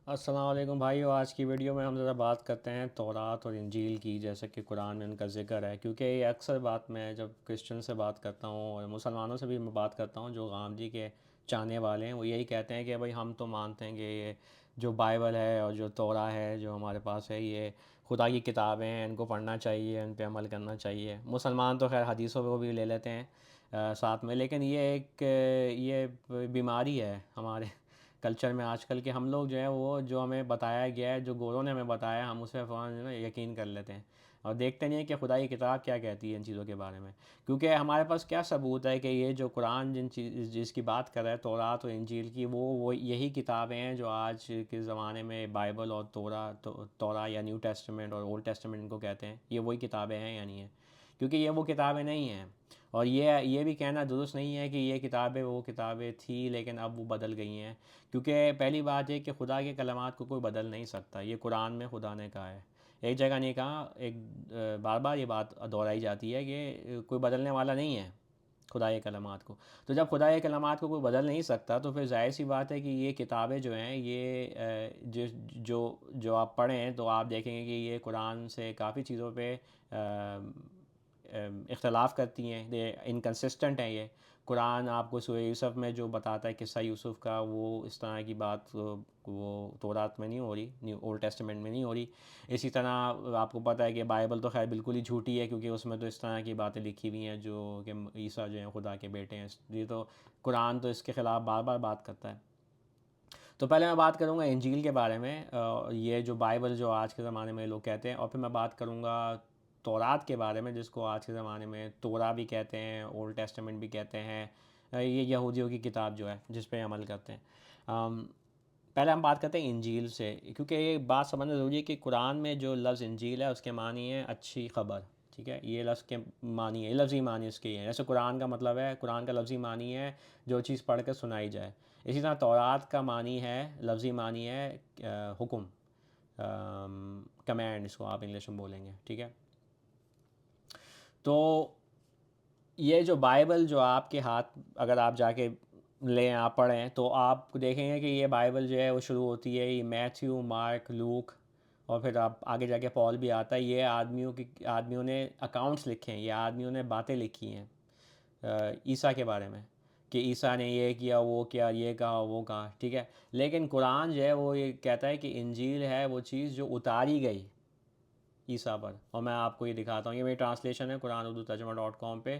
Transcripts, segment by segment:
السلام علیکم بھائیو، آج کی ویڈیو میں ہم ذرا بات کرتے ہیں تورات اور انجیل کی، جیسا کہ قرآن میں ان کا ذکر ہے، کیونکہ یہ اکثر بات میں جب کرسچن سے بات کرتا ہوں اور مسلمانوں سے بھی میں بات کرتا ہوں جو غامدی کے چاہنے والے ہیں، وہ یہی کہتے ہیں کہ بھائی ہم تو مانتے ہیں کہ یہ جو بائبل ہے اور جو تورا ہے جو ہمارے پاس ہے یہ خدا کی کتابیں ہیں، ان کو پڑھنا چاہیے، ان پہ عمل کرنا چاہیے۔ مسلمان تو خیر حدیثوں کو بھی لے لیتے ہیں ساتھ میں، لیکن یہ ایک یہ بیماری ہے ہمارے کلچر میں آج کل، کہ ہم لوگ جو ہے وہ جو ہمیں بتایا گیا ہے، جو گوروں نے ہمیں بتایا، ہم اسے فوراً یقین کر لیتے ہیں اور دیکھتے نہیں ہیں کہ خدا کی کتاب کیا کہتی ہے ان چیزوں کے بارے میں۔ کیونکہ ہمارے پاس کیا ثبوت ہے کہ یہ جو قرآن جس کی بات کر رہا ہے تورات اور انجیل کی، وہ یہی کتابیں ہیں جو آج کے زمانے میں بائبل اور تورا یا نیو ٹیسٹمنٹ اور اولڈ ٹیسٹمنٹ ان کو کہتے ہیں، یہ وہی کتابیں ہیں یا نہیں ہیں؟ کیونکہ یہ وہ کتابیں نہیں ہیں، اور یہ بھی کہنا درست نہیں ہے کہ یہ کتابیں وہ کتابیں تھیں لیکن اب وہ بدل گئی ہیں، کیونکہ پہلی بات یہ کہ خدا کے کلمات کو کوئی بدل نہیں سکتا، یہ قرآن میں خدا نے کہا ہے، ایک جگہ نہیں کہا، بار بار یہ بات دہرائی جاتی ہے کہ کوئی بدلنے والا نہیں ہے خدا کے کلمات کو۔ تو جب خدا کے کلمات کو کوئی بدل نہیں سکتا تو پھر ظاہر سی بات ہے کہ یہ کتابیں جو ہیں یہ جو آپ پڑھیں تو آپ دیکھیں گے کہ یہ قرآن سے کافی چیزوں پہ اختلاف کرتی ہیں، یہ انکنسسٹنٹ ہیں۔ یہ قرآن آپ کو سورہ یوسف میں جو بتاتا ہے قصہ یوسف کا، وہ اس طرح کی بات وہ تورات میں نہیں ہو رہی، نیو اولڈ ٹیسٹمنٹ میں نہیں ہو رہی۔ اسی طرح آپ کو پتہ ہے کہ بائبل تو خیر بالکل ہی جھوٹی ہے، کیونکہ اس میں تو اس طرح کی باتیں لکھی ہوئی ہیں جو کہ عیسیٰ جو ہیں خدا کے بیٹے ہیں، یہ تو قرآن تو اس کے خلاف بار بار بات کرتا ہے۔ تو پہلے میں بات کروں گا انجیل کے بارے میں، یہ جو بائبل جو آج کے زمانے میں لوگ کہتے ہیں، اور پھر میں بات کروں گا تورات کے بارے میں، جس کو آج کے زمانے میں تورا بھی کہتے ہیں، اولڈ ٹیسٹمنٹ بھی کہتے ہیں، یہ یہودیوں کی کتاب جو ہے جس پہ عمل کرتے ہیں۔ پہلے ہم بات کرتے ہیں انجیل سے، کیونکہ یہ بات سمجھنا ضروری ہے کہ قرآن میں جو لفظ انجیل ہے اس کے معنی ہے اچھی خبر، ٹھیک ہے؟ یہ لفظ کے معنی ہے، لفظی معنی اس کے ہے، جیسے قرآن کا مطلب ہے، قرآن کا لفظی معنی ہے جو چیز پڑھ کر سنائی جائے۔ اسی طرح تورات کا معنی ہے، لفظی معنی ہے حکم، کمینڈ، اس کو آپ انگلش میں بولیں گے، ٹھیک ہے؟ تو یہ جو بائبل جو آپ کے ہاتھ اگر آپ جا کے لیں، آپ پڑھیں، تو آپ دیکھیں گے کہ یہ بائبل جو ہے وہ شروع ہوتی ہے، یہ میتھیو، مارک، لوک، اور پھر آپ آگے جا کے پال بھی آتا ہے۔ یہ آدمیوں نے اکاؤنٹس لکھے ہیں، یہ آدمیوں نے باتیں لکھی ہیں عیسیٰ کے بارے میں، کہ عیسیٰ نے یہ کیا، وہ کیا، یہ کہا، وہ کہا، ٹھیک ہے؟ لیکن قرآن جو ہے وہ یہ کہتا ہے کہ انجیل ہے وہ چیز جو اتاری گئی عیسیٰ پر، اور میں آپ کو یہ دکھاتا ہوں، یہ میری ٹرانسلیشن ہے قرآن اردو ترجمہ .com پہ،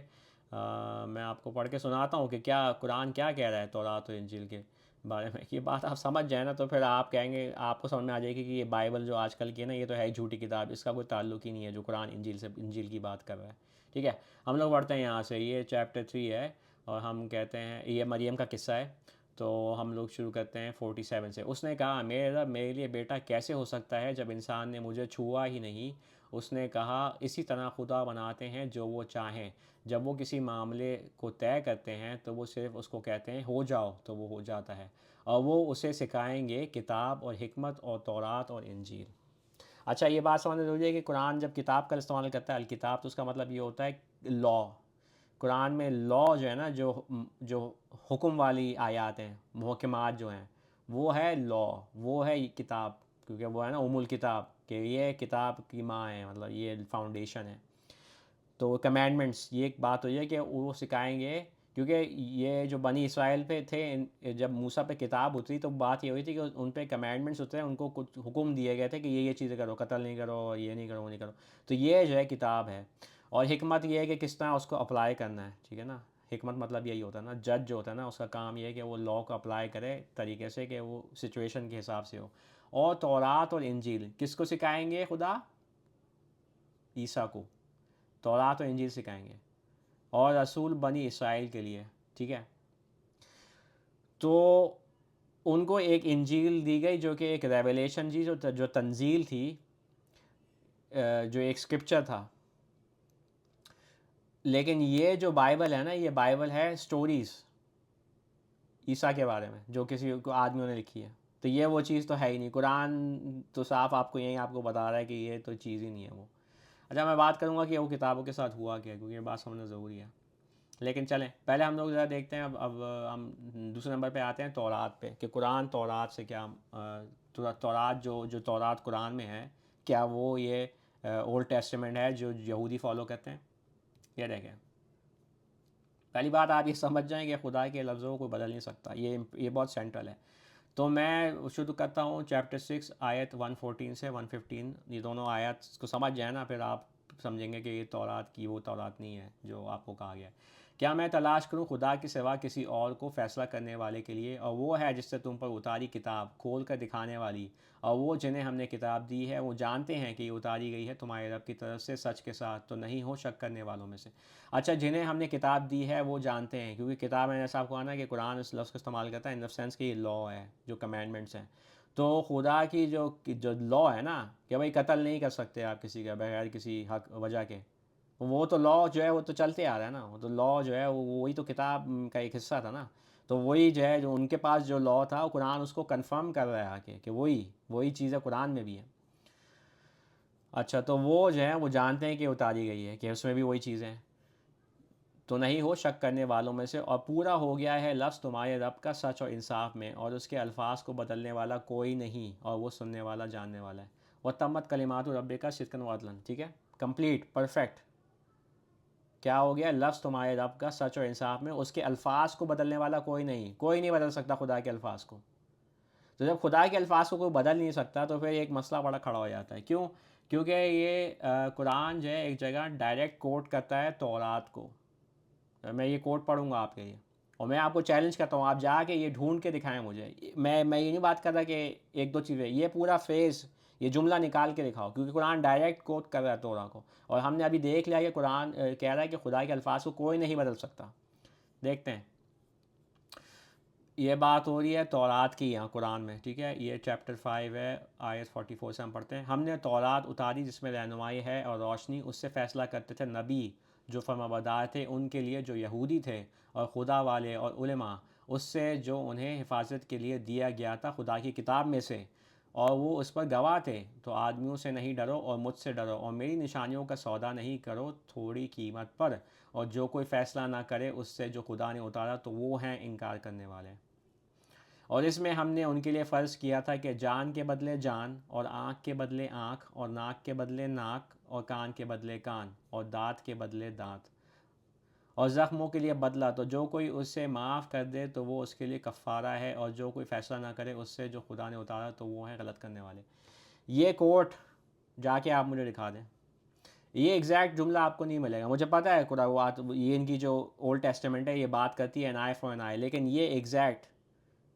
میں آپ کو پڑھ کے سناتا ہوں کہ کیا قرآن کیا کہہ رہا ہے تورات و انجیل کے بارے میں۔ یہ بات آپ سمجھ جائیں نا تو پھر آپ کہیں گے، آپ کو سمجھ میں آ جائے گی کہ یہ بائبل جو آج کل کی ہے نا، یہ تو ہے ہی جھوٹی کتاب، اس کا کوئی تعلق ہی نہیں ہے جو قرآن انجیل کی بات کر رہا ہے، ٹھیک ہے؟ ہم لوگ پڑھتے ہیں یہاں سے، یہ چیپٹر 3 ہے، اور ہم کہتے ہیں یہ مریم کا قصہ ہے، تو ہم لوگ شروع کرتے ہیں 47 سے۔ اس نے کہا، میرے رب، میرے لیے بیٹا کیسے ہو سکتا ہے جب انسان نے مجھے چھوا ہی نہیں؟ اس نے کہا، اسی طرح خدا بناتے ہیں جو وہ چاہیں، جب وہ کسی معاملے کو طے کرتے ہیں تو وہ صرف اس کو کہتے ہیں ہو جاؤ تو وہ ہو جاتا ہے، اور وہ اسے سکھائیں گے کتاب اور حکمت اور تورات اور انجیل۔ اچھا، یہ بات سمجھنا ضروری ہے کہ قرآن جب کتاب کا استعمال کرتا ہے الکتاب، تو اس کا مطلب یہ ہوتا ہے لا۔ قرآن میں لا جو ہے نا، جو حکم والی آیات ہیں، محکمات جو ہیں، وہ ہے لا، وہ ہے کتاب، کیونکہ وہ ہے نا الکتاب، کہ یہ کتاب کی ماں ہے، مطلب یہ فاؤنڈیشن ہے۔ تو کمینڈمنٹس، یہ ایک بات ہوئی ہے کہ وہ سکھائیں گے، کیونکہ یہ جو بنی اسرائیل پہ تھے، جب موسیٰ پہ کتاب اتری تو بات یہ ہوئی تھی کہ ان پہ کمینڈمنٹس ہوتے ہیں، ان کو کچھ حکم دیے گئے تھے کہ یہ چیزیں کرو، قتل نہیں کرو، یہ نہیں کرو، وہ نہیں کرو، تو یہ جو ہے کتاب ہے۔ اور حکمت یہ ہے کہ کس طرح اس کو اپلائی کرنا ہے، ٹھیک ہے نا؟ حکمت مطلب یہی ہوتا ہے نا، جج جو ہوتا ہے نا اس کا کام یہ ہے کہ وہ لا کو اپلائی کرے طریقے سے کہ وہ سچویشن کے حساب سے ہو۔ اور تورات اور انجیل کس کو سکھائیں گے خدا؟ عیسیٰ کو تورات و انجیل سکھائیں گے، اور رسول بنی اسرائیل کے لیے، ٹھیک ہے؟ تو ان کو ایک انجیل دی گئی جو کہ ایک ریویلیشن تھی، جو تنزیل تھی، جو ایک اسکرپچر تھا۔ لیکن یہ جو بائبل ہے نا، یہ بائبل ہے سٹوریز عیسیٰ کے بارے میں جو کسی کو آدمیوں نے لکھی ہے، تو یہ وہ چیز تو ہے ہی نہیں۔ قرآن تو صاف آپ کو یہیں آپ کو بتا رہا ہے کہ یہ تو چیز ہی نہیں ہے وہ۔ اچھا، میں بات کروں گا کہ وہ کتابوں کے ساتھ ہوا کیا، کیونکہ یہ بات سمجھنا ضروری ہے۔ لیکن چلیں پہلے ہم لوگ ذرا دیکھتے ہیں، اب ہم دوسرے نمبر پہ آتے ہیں تورات پہ، کہ قرآن تورات سے کیا تورات جو تورات قرآن میں ہے، کیا وہ یہ اولڈ ٹیسٹمنٹ ہے جو یہودی فالو کرتے ہیں؟ یہ دیکھیں، پہلی بات آپ یہ سمجھ جائیں کہ خدا کے لفظوں کو بدل نہیں سکتا، یہ بہت سینٹرل ہے۔ تو میں شروع کرتا ہوں چیپٹر 6 آیت 114 سے 115، یہ دونوں آیت کو سمجھ جائیں نا، پھر آپ سمجھیں گے کہ یہ تورات کی وہ تورات نہیں ہے جو آپ کو کہا گیا ہے۔ کیا میں تلاش کروں خدا کے سوا کسی اور کو فیصلہ کرنے والے کے لیے، اور وہ ہے جس سے تم پر اتاری کتاب کھول کر دکھانے والی، اور وہ جنہیں ہم نے کتاب دی ہے وہ جانتے ہیں کہ یہ اتاری گئی ہے تمہارے رب کی طرف سے سچ کے ساتھ، تو نہیں ہو شک کرنے والوں میں سے۔ اچھا، جنہیں ہم نے کتاب دی ہے وہ جانتے ہیں، کیونکہ کتاب میں نے ایسا آپ کو کہا نا کہ قرآن اس لفظ کا استعمال کرتا ہے ان دا سینس کہ یہ لا ہے، جو کمینڈمنٹس ہیں۔ تو خدا کی جو لا ہے نا کہ بھائی قتل نہیں کر سکتے آپ کسی کا بغیر کسی حق وجہ کے، وہ تو لا جو ہے وہ تو چلتے آ رہا ہے نا، وہ تو لا جو ہے وہی تو کتاب کا ایک حصہ تھا نا۔ تو وہی جو ہے جو ان کے پاس جو لا تھا، قرآن اس کو کنفرم کر رہا ہے آ کے کہ وہی چیزیں قرآن میں بھی ہے۔ اچھا، تو وہ جو ہے وہ جانتے ہیں کہ اتاری گئی ہے، کہ اس میں بھی وہی چیزیں ہیں، تو نہیں ہو شک کرنے والوں میں سے، اور پورا ہو گیا ہے لفظ تمہارے رب کا سچ اور انصاف میں، اور اس کے الفاظ کو بدلنے والا کوئی نہیں، اور وہ سننے والا جاننے والا ہے۔ وہ تمت کلمات رب کا صدقاً وعدلاً، ٹھیک ہے، کمپلیٹ پرفیکٹ۔ کیا ہو گیا؟ لفظ تمہارے رب کا سچ اور انصاف میں، اس کے الفاظ کو بدلنے والا کوئی نہیں بدل سکتا خدا کے الفاظ کو۔ تو جب خدا کے الفاظ کو کوئی بدل نہیں سکتا تو پھر ایک مسئلہ بڑا کھڑا ہو جاتا ہے۔ کیوں؟ کیونکہ یہ قرآن جو ہے ایک جگہ ڈائریکٹ کوٹ کرتا ہے تورات کو۔ میں یہ کوٹ پڑھوں گا آپ کے لیے، اور میں آپ کو چیلنج کرتا ہوں آپ جا کے یہ ڈھونڈ کے دکھائیں مجھے۔ میں یہ نہیں بات کر رہا کہ ایک دو چیزیں، یہ پورا فیز، یہ جملہ نکال کے دکھاؤ، کیونکہ قرآن ڈائریکٹ کوٹ کر رہا ہے تورات کو، اور ہم نے ابھی دیکھ لیا کہ قرآن کہہ رہا ہے کہ خدا کے الفاظ کو کوئی نہیں بدل سکتا۔ دیکھتے ہیں، یہ بات ہو رہی ہے تورات کی یہاں قرآن میں، ٹھیک ہے، یہ چیپٹر 5 ہے، آیت 44 سے ہم پڑھتے ہیں۔ ہم نے تورات اتاری جس میں رہنمائی ہے اور روشنی، اس سے فیصلہ کرتے تھے نبی جو فرمانبردار تھے ان کے لیے جو یہودی تھے، اور خدا والے اور علماء اس سے جو انہیں حفاظت کے لیے دیا گیا تھا خدا کی کتاب میں سے، اور وہ اس پر گواہ تھے۔ تو آدمیوں سے نہیں ڈرو اور مجھ سے ڈرو، اور میری نشانیوں کا سودا نہیں کرو تھوڑی قیمت پر، اور جو کوئی فیصلہ نہ کرے اس سے جو خدا نے اتارا تو وہ ہیں انکار کرنے والے۔ اور اس میں ہم نے ان کے لیے فرض کیا تھا کہ جان کے بدلے جان، اور آنکھ کے بدلے آنکھ، اور ناک کے بدلے ناک، اور کان کے بدلے کان، اور دانت کے بدلے دانت، اور زخموں کے لیے بدلہ، تو جو کوئی اس سے معاف کر دے تو وہ اس کے لیے کفارہ ہے، اور جو کوئی فیصلہ نہ کرے اس سے جو خدا نے اتارا تو وہ ہیں غلط کرنے والے۔ یہ کوٹ جا کے آپ مجھے دکھا دیں، یہ ایگزیکٹ جملہ آپ کو نہیں ملے گا، مجھے پتہ ہے قرآن یہ ان کی جو اولڈ ٹیسٹمنٹ ہے یہ بات کرتی ہے این آئی فار این آئی، لیکن یہ ایگزیکٹ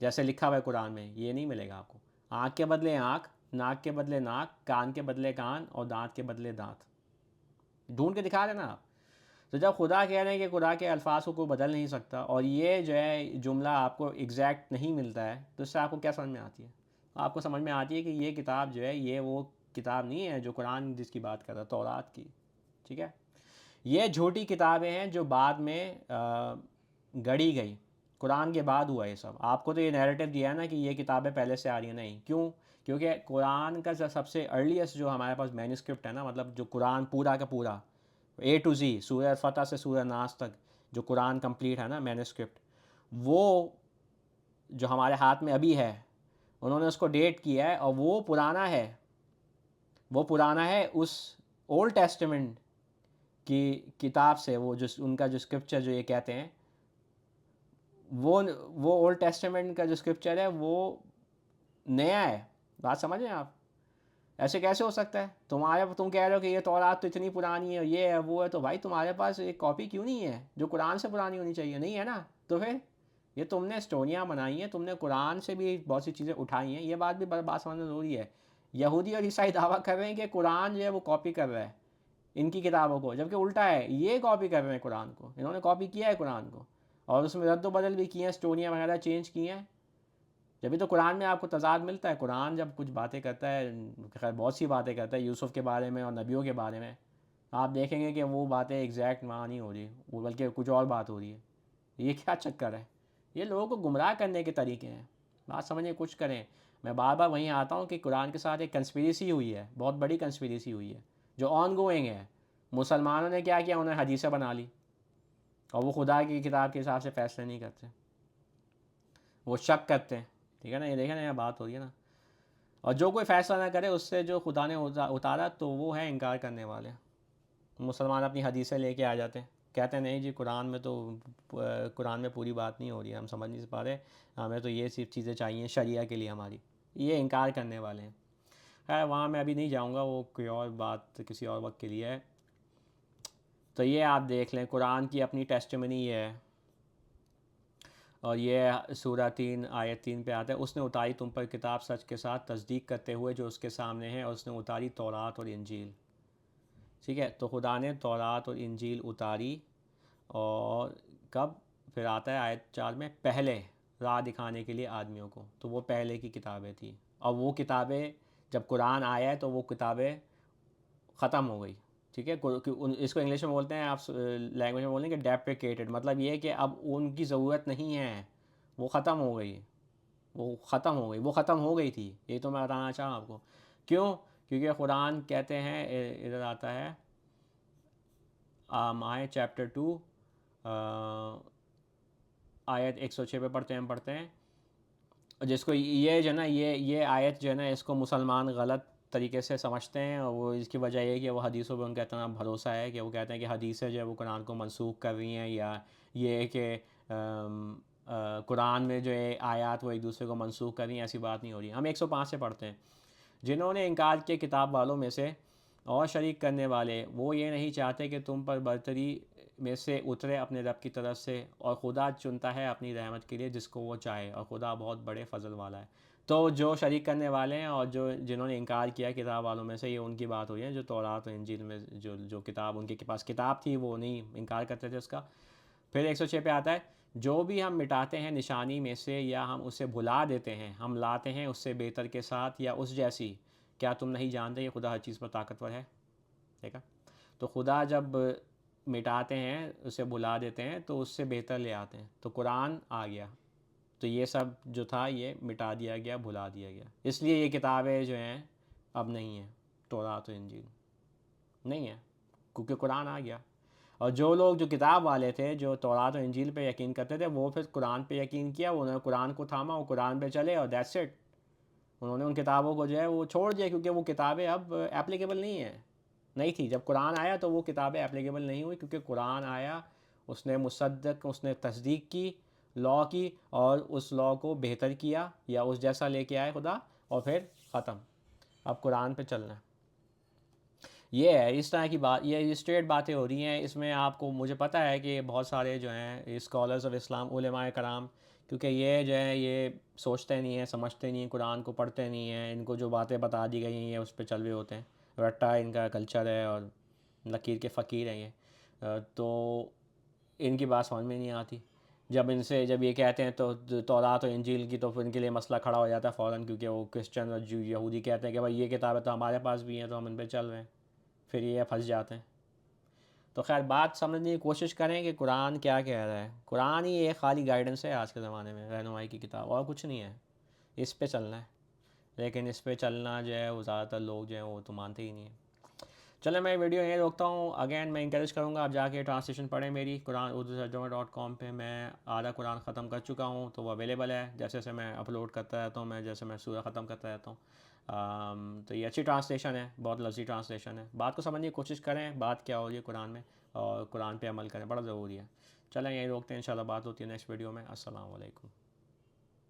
جیسے لکھا ہوا ہے قرآن میں یہ نہیں ملے گا آپ کو۔ آنکھ کے بدلے آنکھ، ناک کے بدلے ناک، کان کے بدلے کان، اور دانت کے بدلے دانت، ڈھونڈ کے دکھا دینا آپ۔ تو جب خدا کہہ رہے ہیں کہ خدا کے الفاظ کو کوئی بدل نہیں سکتا، اور یہ جو ہے جملہ آپ کو ایگزیکٹ نہیں ملتا ہے، تو اس سے آپ کو کیا سمجھ میں آتی ہے؟ آپ کو سمجھ میں آتی ہے کہ یہ کتاب جو ہے یہ وہ کتاب نہیں ہے جو قرآن جس کی بات کر رہا ہے، تورات کی، ٹھیک ہے۔ یہ جھوٹی کتابیں ہیں جو بعد میں گڑھی گئی، قرآن کے بعد ہوا یہ سب۔ آپ کو تو یہ نیریٹو دیا ہے نا کہ یہ کتابیں پہلے سے آ رہی ہیں، نہیں، کیوں؟ کیونکہ قرآن کا سب سے ارلیسٹ جو ہمارے پاس مینuscript ہے نا، مطلب جو قرآن پورا کا پورا اے ٹو زی، سورہ فتح سے سورہ ناس تک جو قرآن کمپلیٹ ہے نا مینuscript، وہ جو ہمارے ہاتھ میں ابھی ہے انہوں نے اس کو ڈیٹ کیا ہے، اور وہ پرانا ہے اس اولڈ ٹیسٹمنٹ کی کتاب سے، وہ جو ان کا جو اسکرپچر جو یہ کہتے ہیں، وہ اولڈ ٹیسٹمنٹ کا جو اسکرپچر ہے وہ نیا ہے۔ بات سمجھیں آپ؟ ایسے کیسے ہو سکتا ہے؟ تم کہہ رہے ہو کہ یہ تورات تو اتنی پرانی ہے، یہ ہے وہ ہے، تو بھائی تمہارے پاس ایک کاپی کیوں نہیں ہے جو قرآن سے پرانی ہونی چاہیے؟ نہیں ہے نا، تو پھر یہ تم نے اسٹوریاں بنائی ہیں، تم نے قرآن سے بھی بہت سی چیزیں اٹھائی ہیں، یہ بات بھی بات سمجھنا ضروری ہے۔ یہودی اور عیسائی دعویٰ کر رہے ہیں کہ قرآن جو ہے وہ کاپی کر رہا ہے ان کی کتابوں کو، جبکہ الٹا ہے، یہ کاپی کر رہے ہیں قرآن کو، انہوں نے کاپی کیا ہے قرآن کو، اور اس میں رد و بدل بھی کیے ہیں، اسٹوریاں وغیرہ چینج کی ہیں، جبھی تو قرآن میں آپ کو تضاد ملتا ہے۔ قرآن جب کچھ باتیں کرتا ہے، خیر بہت سی باتیں کرتا ہے یوسف کے بارے میں اور نبیوں کے بارے میں، آپ دیکھیں گے کہ وہ باتیں ایگزیکٹ وہاں نہیں ہو رہی، وہ بلکہ کچھ اور بات ہو رہی ہے۔ یہ کیا چکر ہے؟ یہ لوگوں کو گمراہ کرنے کے طریقے ہیں، بات سمجھیں، کچھ کریں۔ میں بار بار وہیں آتا ہوں کہ قرآن کے ساتھ ایک کنسپیریسی ہوئی ہے، بہت بڑی کنسپیریسی ہوئی ہے جو آن گوئنگ ہے۔ مسلمانوں نے کیا کیا؟ انہیں حدیثیں بنا لی، اور وہ خدا کی کتاب کے حساب سے فیصلے نہیں کرتے، وہ شک کرتے ہیں، ٹھیک ہے نا، یہ دیکھیں نا، یہ بات ہو رہی ہے نا. اور جو کوئی فیصلہ نہ کرے اس سے جو خدا نے اتارا تو وہ ہے انکار کرنے والے. مسلمان اپنی حدیثیں لے کے آ جاتے ہیں، کہتے ہیں نہیں جی قرآن میں تو قرآن میں پوری بات نہیں ہو رہی ہے، ہم سمجھ نہیں پا رہے، ہمیں تو یہ صرف چیزیں چاہیے شریعہ کے لیے ہماری. یہ انکار کرنے والے ہیں. خیر وہاں میں ابھی نہیں جاؤں گا، وہ کوئی اور بات کسی اور وقت کے لیے ہے. تو یہ آپ دیکھ لیں قرآن کی اپنی ٹیسٹیمنی یہ ہے. اور یہ سورہ 3 آیت 3 پہ آتا ہے، اس نے اتاری تم پر کتاب سچ کے ساتھ تصدیق کرتے ہوئے جو اس کے سامنے ہے، اور اس نے اتاری تورات اور انجیل. ٹھیک ہے، تو خدا نے تورات اور انجیل اتاری. اور کب؟ پھر آتا ہے آیت 4 میں، پہلے راہ دکھانے کے لیے آدمیوں کو. تو وہ پہلے کی کتابیں تھیں، اور وہ کتابیں جب قرآن آیا ہے تو وہ کتابیں ختم ہو گئی. ٹھیک ہے، اس کو انگلش میں بولتے ہیں، آپ لینگویج میں بولیں گے ڈیپریکیٹڈ، مطلب یہ کہ اب ان کی ضرورت نہیں ہے، وہ ختم ہو گئی، وہ ختم ہو گئی، وہ ختم ہو گئی تھی. یہ تو میں بتانا چاہوں آپ کو. کیوں؟ کیونکہ قرآن کہتے ہیں، ادھر آتا ہے آئے چیپٹر 2 آیت 106 پہ پڑھتے ہیں. جس کو یہ جو ہے نا، یہ آیت جو ہے نا، اس کو مسلمان غلط طریقے سے سمجھتے ہیں، اور وہ اس کی وجہ یہ ہے کہ وہ حدیثوں پہ ان کا اتنا بھروسہ ہے کہ وہ کہتے ہیں کہ حدیثیں جو ہے وہ قرآن کو منسوخ کر رہی ہیں، یا یہ کہ قرآن میں جو ہے آیات وہ ایک دوسرے کو منسوخ کر رہی ہیں. ایسی بات نہیں ہو رہی. ہم 105 سے پڑھتے ہیں، جنہوں نے انکار کیا کتاب والوں میں سے اور شریک کرنے والے، وہ یہ نہیں چاہتے کہ تم پر برتری میں سے اترے اپنے رب کی طرف سے، اور خدا چنتا ہے اپنی رحمت کے لیے جس کو وہ چاہے، اور خدا بہت بڑے فضل والا ہے. تو جو شریک کرنے والے ہیں اور جنہوں نے انکار کیا کتاب والوں میں سے، یہ ان کی بات ہوئی ہے جو تورات و انجیل میں جو کتاب ان کے پاس کتاب تھی وہ نہیں انکار کرتے تھے اس کا. پھر 106 پہ آتا ہے، جو بھی ہم مٹاتے ہیں نشانی میں سے یا ہم اسے بھلا دیتے ہیں، ہم لاتے ہیں اس سے بہتر کے ساتھ یا اس جیسی. کیا تم نہیں جانتے یہ خدا ہر چیز پر طاقتور ہے؟ دیکھا، تو خدا جب مٹاتے ہیں، اسے بھلا دیتے ہیں، تو اس سے بہتر لے آتے ہیں. تو قرآن آ گیا، تو یہ سب جو تھا یہ مٹا دیا گیا، بھلا دیا گیا. اس لیے یہ کتابیں جو ہیں اب نہیں ہیں، تورات و انجیل نہیں ہیں، کیونکہ قرآن آ گیا. اور جو لوگ جو کتاب والے تھے، جو تورات و انجیل پہ یقین کرتے تھے، وہ پھر قرآن پہ یقین کیا، انہوں نے قرآن کو تھاما، وہ قرآن پہ چلے، اور دیٹس اٹ. انہوں نے ان کتابوں کو جو ہے وہ چھوڑ دیا، کیونکہ وہ کتابیں اب اپلیکیبل نہیں تھی. جب قرآن آیا تو وہ کتابیں اپلیکیبل نہیں ہوئی، کیونکہ قرآن آیا، اس نے مصدق، اس نے تصدیق کی لاء کی، اور اس لاء کو بہتر کیا یا اس جیسا لے کے آئے خدا، اور پھر ختم. اب قرآن پہ چلنا ہے. یہ ہے اس طرح کی بات، یہ اسٹریٹ باتیں ہو رہی ہیں. اس میں آپ کو، مجھے پتہ ہے کہ بہت سارے جو ہیں اسکالرز آف اسلام، علماء کرام، کیونکہ یہ جو ہے یہ سوچتے نہیں ہیں، سمجھتے نہیں ہیں، قرآن کو پڑھتے نہیں ہیں، ان کو جو باتیں بتا دی گئی ہیں یہ اس پہ چل رہے ہوتے ہیں. رٹا ان کا کلچر ہے، اور لکیر کے فقیر ہیں یہ. تو ان کی بات سمجھ میں نہیں آتی. جب یہ کہتے ہیں تو تورات و انجیل کی، تو پھر ان کے لیے مسئلہ کھڑا ہو جاتا ہے فوراً، کیونکہ وہ کرسچن اور یہودی کہتے ہیں کہ بھائی یہ کتابیں تو ہمارے پاس بھی ہیں، تو ہم ان پہ چل رہے ہیں. پھر یہ پھنس جاتے ہیں. تو خیر بات سمجھنے کی کوشش کریں کہ قرآن کیا کہہ رہا ہے. قرآن ہی ایک خالی گائیڈنس ہے آج کے زمانے میں، رہنمائی کی کتاب، اور کچھ نہیں ہے. اس پہ چلنا ہے، لیکن اس پہ چلنا جو ہے وہ زیادہ تر لوگ جو ہیں وہ تو مانتے ہی نہیں ہیں. چلیں میں ویڈیو یہیں روکتا ہوں. اگین میں انکریج کروں گا آپ جا کے ٹرانسلیشن پڑھیں میری قرآن urdu.com پہ. میں آدھا قرآن ختم کر چکا ہوں، تو وہ اویلیبل ہے. جیسے جیسے میں اپلوڈ کرتا رہتا ہوں، جیسے میں سورہ ختم کرتا رہتا ہوں. تو یہ اچھی ٹرانسلیشن ہے، بہت لفظی ٹرانسلیشن ہے. بات کو سمجھنے کی کوشش کریں، بات کیا ہو رہی ہے قرآن میں، اور قرآن پہ عمل کریں، بڑا ضروری ہے. چلیں یہیں روکتے ہیں، انشاءاللہ بات ہوتی ہے نیکسٹ ویڈیو میں. السلام علیکم.